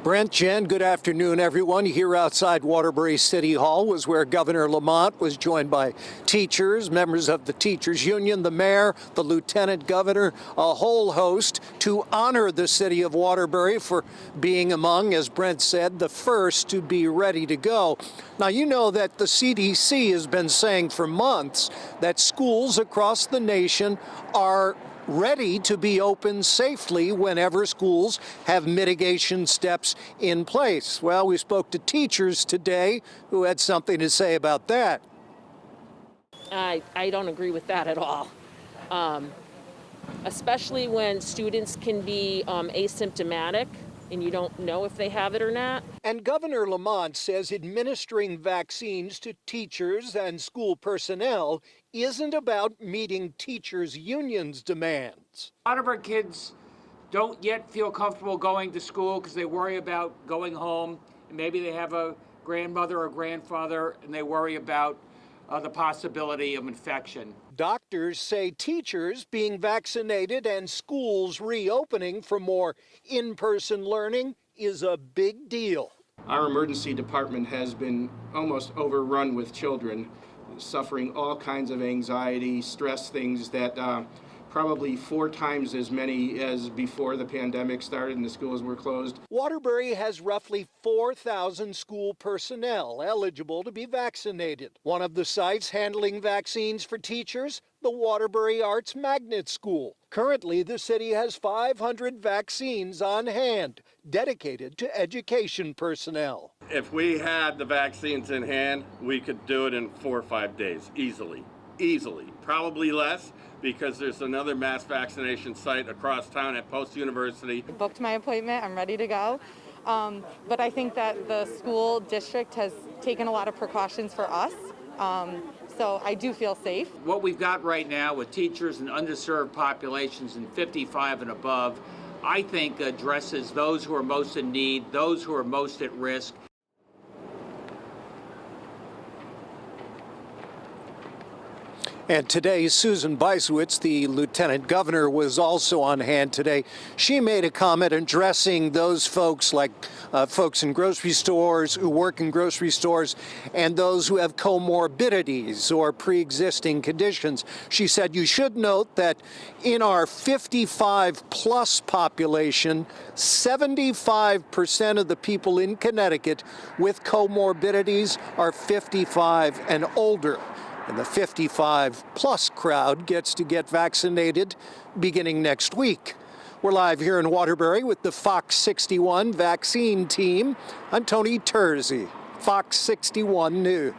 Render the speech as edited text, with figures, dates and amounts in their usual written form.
Brent, Jen, good afternoon, everyone. Here outside Waterbury City Hall was where Governor Lamont was joined by teachers, members of the teachers union, the mayor, the lieutenant governor, a whole host to honor the city of Waterbury for being among, as Brent said, the first to be ready to go. Now, you know that the CDC has been saying for months that schools across the nation are ready to be open safely whenever schools have mitigation steps in place. Well, we spoke to teachers today who had something to say about that. I don't agree with that at all, especially when students can be asymptomatic and you don't know if they have it or not. And Governor Lamont says administering vaccines to teachers and school personnel isn't about meeting teachers' unions' demands. A lot of our kids don't yet feel comfortable going to school because they worry about going home. And maybe they have a grandmother or grandfather and they worry about the possibility of infection. Doctors say teachers being vaccinated and schools reopening for more in-person learning is a big deal. Our emergency department has been almost overrun with children suffering all kinds of anxiety, stress, things that probably 4 times as many as before the pandemic started and the schools were closed. Waterbury has roughly 4,000 school personnel eligible to be vaccinated. One of the sites handling vaccines for teachers, the Waterbury Arts Magnet School. Currently, the city has 500 vaccines on hand, dedicated to education personnel. If we had the vaccines in hand, we could do it in 4 or 5 days, easily. Probably less, because there's another mass vaccination site across town at Post University. I booked my appointment, I'm ready to go. But I think that the school district has taken a lot of precautions for us. So I do feel safe. What we've got right now with teachers and underserved populations in 55 and above, I think addresses those who are most in need, those who are most at risk. And today, Susan Beiswitz, the lieutenant governor, was also on hand today. She made a comment addressing those folks like folks in grocery stores, who work in grocery stores, and those who have comorbidities or pre-existing conditions. She said, you should note that in our 55-plus population, 75% of the people in Connecticut with comorbidities are 55 and older. And the 55-plus crowd gets to get vaccinated beginning next week. We're live here in Waterbury with the Fox 61 vaccine team. I'm Tony Terzi, Fox 61 News.